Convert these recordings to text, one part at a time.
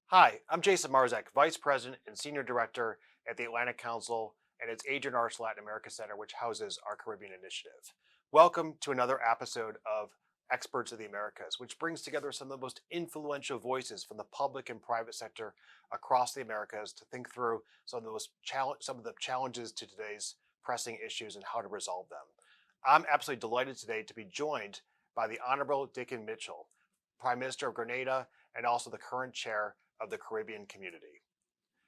Hi, I'm Jason Marzek, Vice President and Senior Director at the Atlantic Council and its Agent Arts Latin America Center, which houses our Caribbean Initiative. Welcome to another episode of Experts of the Americas, which brings together some of the most influential voices from the public and private sector across the Americas to think through some of the challenges to today's pressing issues and how to resolve them. I'm absolutely delighted today to be joined by the Honorable Dickon Mitchell, Prime Minister of Grenada and also the current chair of the Caribbean Community.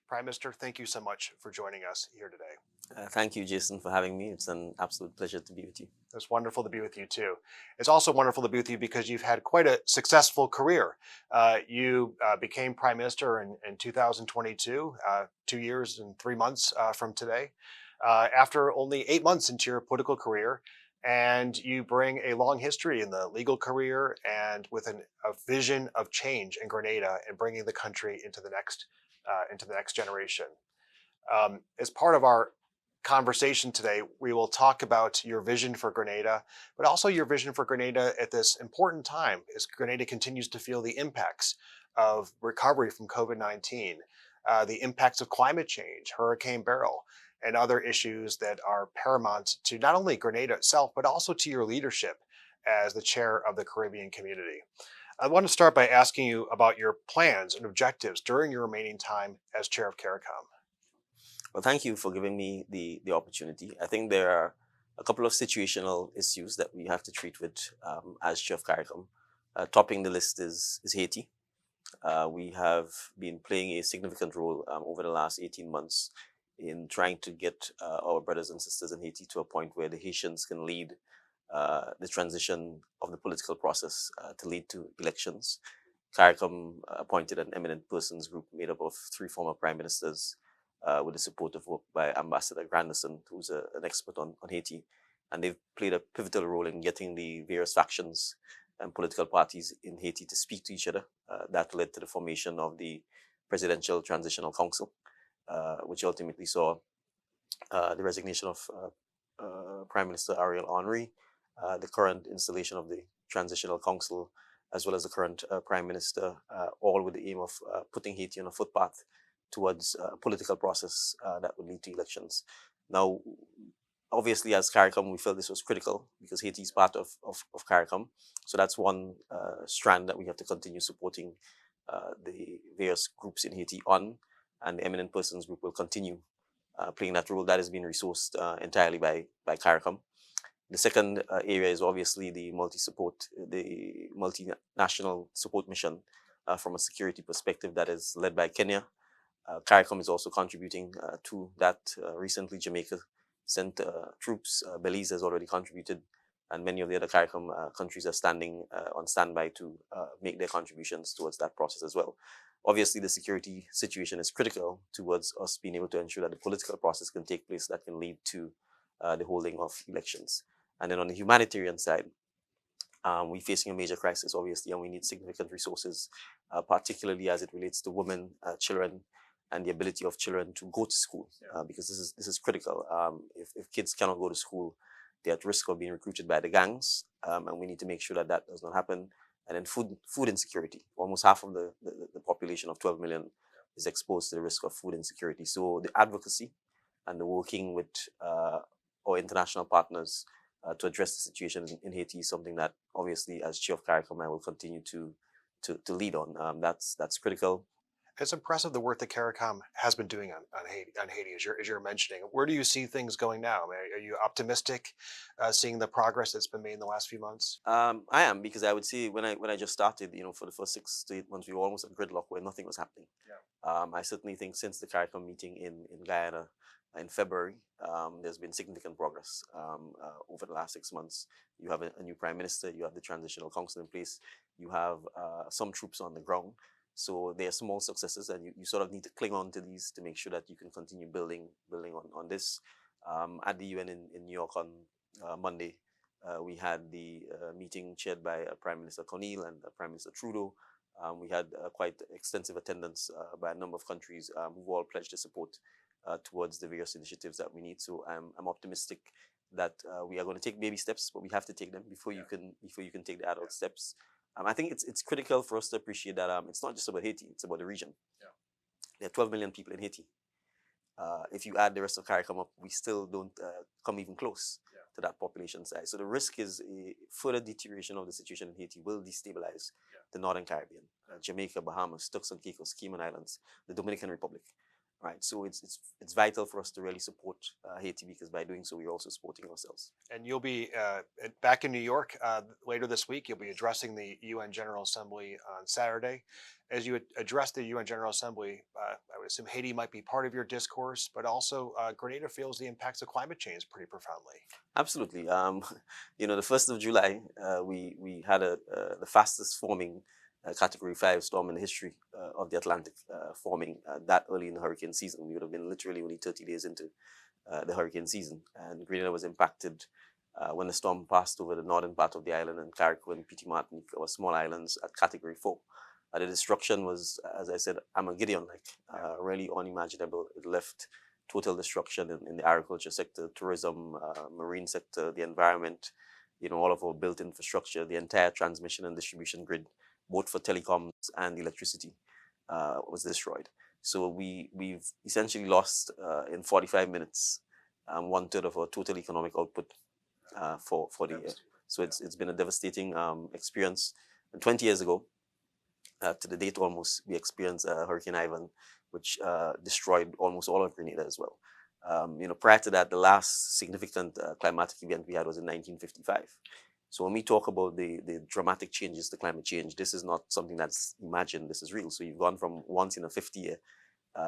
Prime Minister, thank you so much for joining us here today. Thank you, Jason, for having me. It's an absolute pleasure to be with you. It's wonderful to be with you too. It's also wonderful to be with you because you've had quite a successful career. You became Prime Minister in 2022, 2 years and 3 months from today, after only 8 months into your political career. And you bring a long history in the legal career and with a vision of change in Grenada and bringing the country into the next generation. As part of our conversation today, we will talk about your vision for Grenada, but also your vision for Grenada at this important time as Grenada continues to feel the impacts of recovery from COVID-19, the impacts of climate change, Hurricane Beryl, and other issues that are paramount to not only Grenada itself, but also to your leadership as the chair of the Caribbean community. I want to start by asking you about your plans and objectives during your remaining time as chair of CARICOM. Well, thank you for giving me the opportunity. I think there are a couple of situational issues that we have to treat with as Chair of CARICOM. Topping the list is Haiti. We have been playing a significant role over the last 18 months in trying to get our brothers and sisters in Haiti to a point where the Haitians can lead the transition of the political process to lead to elections. CARICOM appointed an eminent persons group made up of three former prime ministers with the support of work by Ambassador Granderson, who's an expert on Haiti. And they've played a pivotal role in getting the various factions and political parties in Haiti to speak to each other. That led to the formation of the Presidential Transitional Council, which ultimately saw the resignation of Prime Minister Ariel Henry, the current installation of the Transitional Council, as well as the current Prime Minister, all with the aim of putting Haiti on a footpath towards a political process that would lead to elections. Now, obviously, as CARICOM, we felt this was critical because Haiti is part of CARICOM. So that's one strand that we have to continue supporting the various groups in Haiti on, and the Eminent Persons Group will continue playing that role. That has been resourced entirely by CARICOM. The second area is obviously the multinational support mission from a security perspective that is led by Kenya. CARICOM is also contributing to that. Recently, Jamaica sent troops. Belize has already contributed, and many of the other CARICOM countries are standing on standby to make their contributions towards that process as well. Obviously, the security situation is critical towards us being able to ensure that the political process can take place that can lead to the holding of elections. And then on the humanitarian side, we're facing a major crisis, obviously, and we need significant resources, particularly as it relates to women, children, and the ability of children to go to school, because this is critical. If kids cannot go to school, they're at risk of being recruited by the gangs, and we need to make sure that that does not happen. And then food insecurity. Almost half of the population of 12 million is exposed to the risk of food insecurity. So the advocacy and the working with our international partners to address the situation in Haiti is something that obviously, as Chair of CARICOM, I will continue to lead on. That's critical. It's impressive the work that CARICOM has been doing on Haiti, as you're mentioning. Where do you see things going now? I mean, are you optimistic seeing the progress that's been made in the last few months? I am, because I would say when I just started, for the first 6 to 8 months, we were almost at gridlock where nothing was happening. I certainly think since the CARICOM meeting in Guyana in February, there's been significant progress over the last 6 months. You have a new prime minister, you have the transitional council in place, you have some troops on the ground. So they are small successes, and you sort of need to cling on to these to make sure that you can continue building on this. At the UN in New York on Monday, we had the meeting chaired by Prime Minister Cornel and Prime Minister Trudeau. We had quite extensive attendance by a number of countries who all pledged their support towards the various initiatives that we need. So I'm optimistic that we are going to take baby steps, but we have to take them before you can take the adult steps. I think it's critical for us to appreciate that it's not just about Haiti, it's about the region. Yeah. There are 12 million people in Haiti. If you add the rest of CARICOM up, we still don't come even close to that population size. So the risk is a further deterioration of the situation in Haiti will destabilize the Northern Caribbean, Jamaica, Bahamas, Turks and Caicos, Cayman Islands, the Dominican Republic. Right, so it's vital for us to really support Haiti, because by doing so, we're also supporting ourselves. And you'll be back in New York later this week. You'll be addressing the UN General Assembly on Saturday. As you address the UN General Assembly, I would assume Haiti might be part of your discourse, but also Grenada feels the impacts of climate change pretty profoundly. Absolutely. The 1st of July, we had the fastest forming Category 5 storm in the history of the Atlantic, forming that early in the hurricane season. We would have been literally only 30 days into the hurricane season, and Grenada was impacted when the storm passed over the northern part of the island, and Carriacou and Petit Martinique, our small islands, at Category 4. The destruction was, as I said, Armageddon-like, really unimaginable. It left total destruction in the agriculture sector, tourism, marine sector, the environment, all of our built infrastructure, the entire transmission and distribution grid, both for telecoms and electricity, was destroyed. So we've essentially lost in 45 minutes 1/3 of our total economic output for the year. So it's been a devastating experience. And 20 years ago, to the date almost, we experienced Hurricane Ivan, which destroyed almost all of Grenada as well. Prior to that, the last significant climatic event we had was in 1955. So when we talk about the dramatic changes to climate change, this is not something that's imagined, this is real. So you've gone from once in a 50-year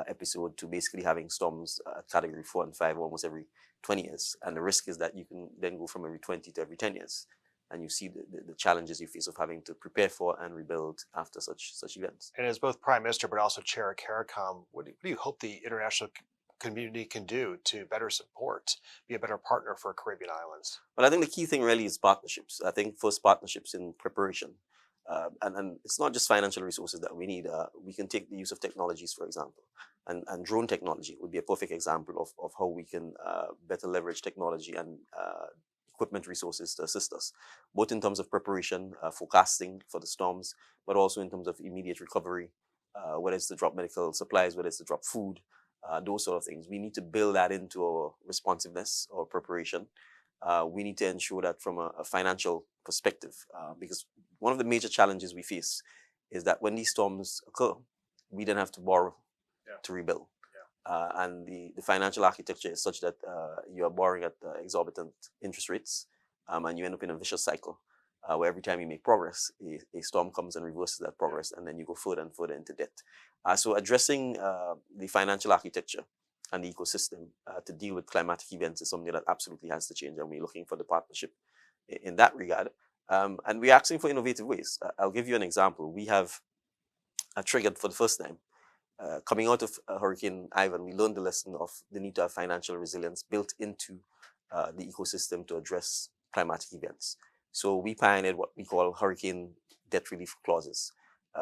episode to basically having storms at Category 4 and 5 almost every 20 years. And the risk is that you can then go from every 20 to every 10 years. And you see the challenges you face of having to prepare for and rebuild after such events. And as both Prime Minister but also Chair of CARICOM, what do you hope the international community can do to better support, be a better partner for Caribbean islands? Well, I think the key thing really is partnerships. I think first partnerships in preparation. And it's not just financial resources that we need. We can take the use of technologies, for example. And drone technology would be a perfect example of how we can better leverage technology and equipment resources to assist us, both in terms of preparation, forecasting for the storms, but also in terms of immediate recovery, whether it's to drop medical supplies, whether it's to drop food, those sort of things. We need to build that into our responsiveness or preparation. We need to ensure that from a financial perspective, because one of the major challenges we face is that when these storms occur, we then have to borrow to rebuild. And the financial architecture is such that you are borrowing at exorbitant interest rates, and you end up in a vicious cycle where every time you make progress, a storm comes and reverses that progress, and then you go further and further into debt. So addressing the financial architecture and the ecosystem to deal with climatic events is something that absolutely has to change, and we're looking for the partnership in that regard. And we're asking for innovative ways. I'll give you an example. We have triggered for the first time, coming out of Hurricane Ivan, we learned the lesson of the need to have financial resilience built into the ecosystem to address climatic events. So we pioneered what we call hurricane debt relief clauses,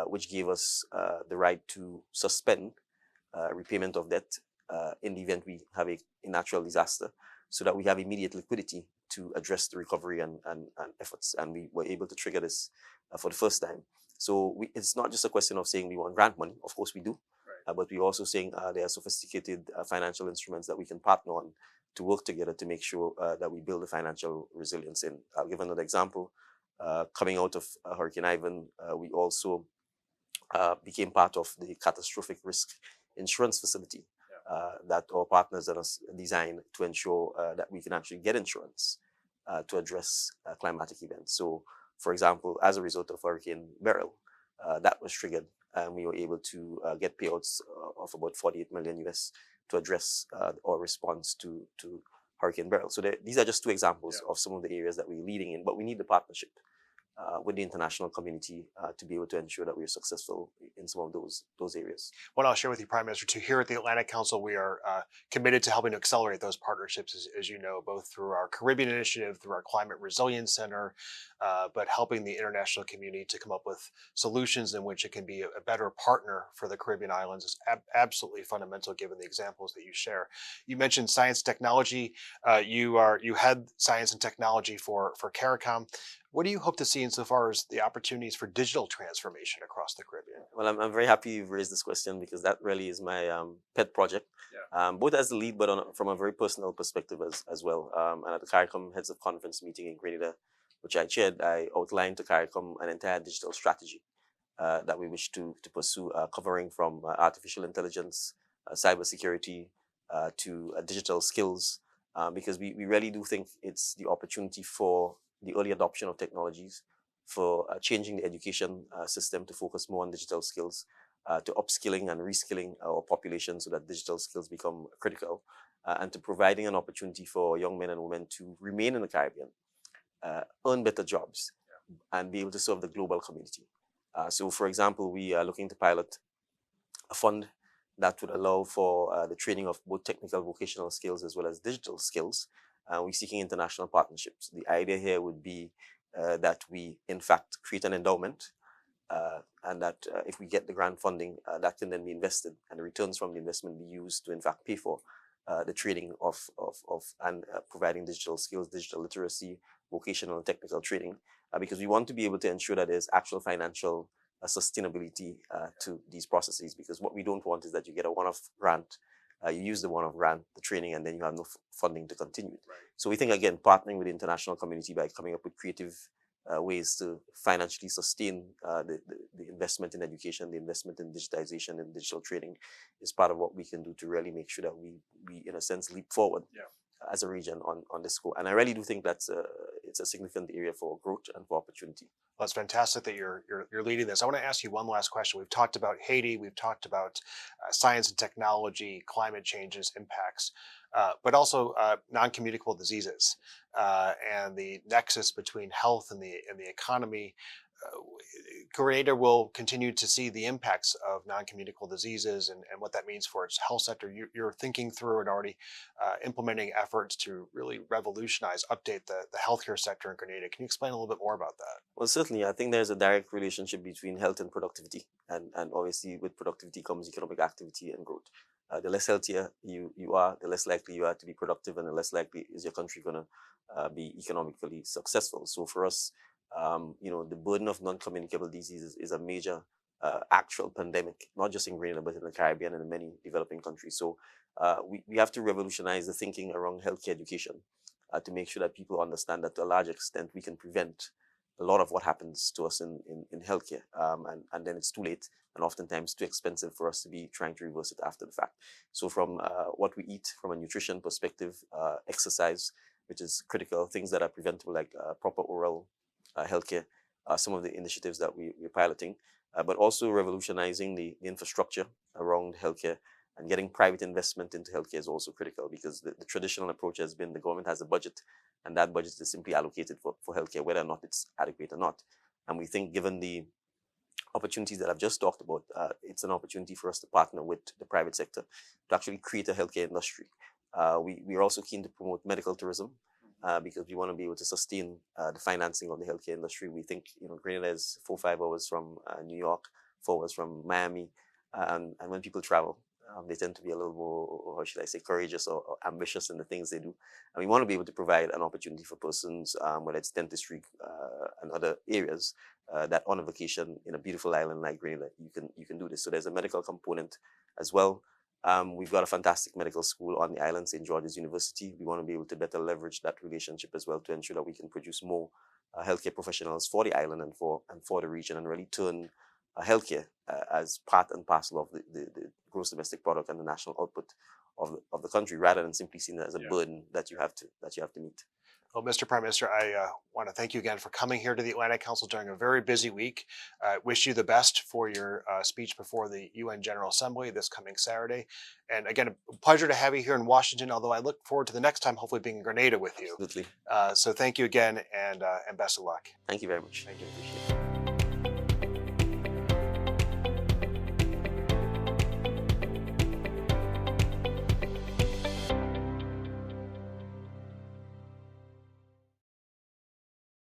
which gave us the right to suspend repayment of debt in the event we have a natural disaster, so that we have immediate liquidity to address the recovery and efforts. And we were able to trigger this for the first time. So it's not just a question of saying we want grant money. Of course we do. But we're also saying there are sophisticated financial instruments that we can partner on to work together to make sure that we build the financial resilience in. I'll give another example. Coming out of Hurricane Ivan, we also became part of the catastrophic risk insurance facility that our partners have designed to ensure that we can actually get insurance to address climatic events. So, for example, as a result of Hurricane Beryl, that was triggered, and we were able to get payouts of about 48 million US to address our response to Hurricane Beryl. So these are just two examples of some of the areas that we're leading in, but we need the partnership with the international community to be able to ensure that we're successful in some of those areas. What I'll share with you, Prime Minister, too, here at the Atlantic Council, we are committed to helping to accelerate those partnerships, as you know, both through our Caribbean Initiative, through our Climate Resilience Center, but helping the international community to come up with solutions in which it can be a better partner for the Caribbean islands is absolutely fundamental, given the examples that you share. You mentioned science technology. You had science and technology for CARICOM. what do you hope to see insofar as the opportunities for digital transformation across the Caribbean? Well, I'm very happy you've raised this question because that really is my pet project, both as the lead, but from a very personal perspective as well. And at the CARICOM Heads of Conference meeting in Grenada, which I chaired, I outlined to CARICOM an entire digital strategy that we wish to pursue, covering from artificial intelligence, cybersecurity, to digital skills, because we really do think it's the opportunity for the early adoption of technologies, for changing the education system to focus more on digital skills, to upskilling and reskilling our population so that digital skills become critical, and to providing an opportunity for young men and women to remain in the Caribbean, earn better jobs, and be able to serve the global community. So, for example, we are looking to pilot a fund that would allow for the training of both technical vocational skills as well as digital skills. We're seeking international partnerships. The idea here would be that we, in fact, create an endowment, and that if we get the grant funding, that can then be invested, and the returns from the investment be used to, in fact, pay for the training of and providing digital skills, digital literacy, vocational and technical training, because we want to be able to ensure that there's actual financial sustainability to these processes, because what we don't want is that you get a one-off grant, you use the one-off grant, the training, and then you have no funding to continue it. Right. So we think, again, partnering with the international community by coming up with creative ways to financially sustain the investment in education, the investment in digitization and digital training is part of what we can do to really make sure that we in a sense, leap forward as a region on this score. And I really do think that's it's a significant area for growth and for opportunity. Well, it's fantastic that you're leading this. I want to ask you one last question. We've talked about Haiti, we've talked about science and technology, climate change's impacts, but also non-communicable diseases and the nexus between health and the economy. Grenada will continue to see the impacts of non-communicable diseases and what that means for its health sector. You're thinking through and already implementing efforts to really revolutionize, update the healthcare sector in Grenada. Can you explain a little bit more about that? Well, certainly, I think there's a direct relationship between health and productivity. And obviously, with productivity comes economic activity and growth. The less healthier you are, the less likely you are to be productive, and the less likely is your country going to be economically successful. So for us, the burden of non-communicable diseases is a major actual pandemic, not just in Grenada, but in the Caribbean and in many developing countries. So we have to revolutionize the thinking around healthcare education to make sure that people understand that to a large extent we can prevent a lot of what happens to us in healthcare. And then it's too late and oftentimes too expensive for us to be trying to reverse it after the fact. So from what we eat, from a nutrition perspective, exercise, which is critical, things that are preventable like proper oral healthcare, some of the initiatives that we're piloting, but also revolutionizing the infrastructure around healthcare and getting private investment into healthcare is also critical, because the traditional approach has been the government has a budget and that budget is simply allocated for healthcare, whether or not it's adequate or not. And we think, given the opportunities that I've just talked about, it's an opportunity for us to partner with the private sector to actually create a healthcare industry. We're also keen to promote medical tourism, because we want to be able to sustain the financing of the healthcare industry. We think, Grenada is 4-5 hours from New York, 4 hours from Miami, and when people travel, they tend to be a little more, how should I say, courageous or ambitious in the things they do. And we want to be able to provide an opportunity for persons, whether it's dentistry and other areas, that on a vacation in a beautiful island like Grenada, you can do this. So there's a medical component as well. We've got a fantastic medical school on the island, St. George's University. We want to be able to better leverage that relationship as well to ensure that we can produce more healthcare professionals for the island and for the region, and really turn healthcare as part and parcel of the gross domestic product and the national output of the country, rather than simply seen as a burden that you have to meet. Well, Mr. Prime Minister, I want to thank you again for coming here to the Atlantic Council during a very busy week. Wish you the best for your speech before the UN General Assembly this coming Saturday. And again, a pleasure to have you here in Washington, although I look forward to the next time hopefully being in Grenada with you. Absolutely. So thank you again, and best of luck. Thank you very much. Thank you. Appreciate it.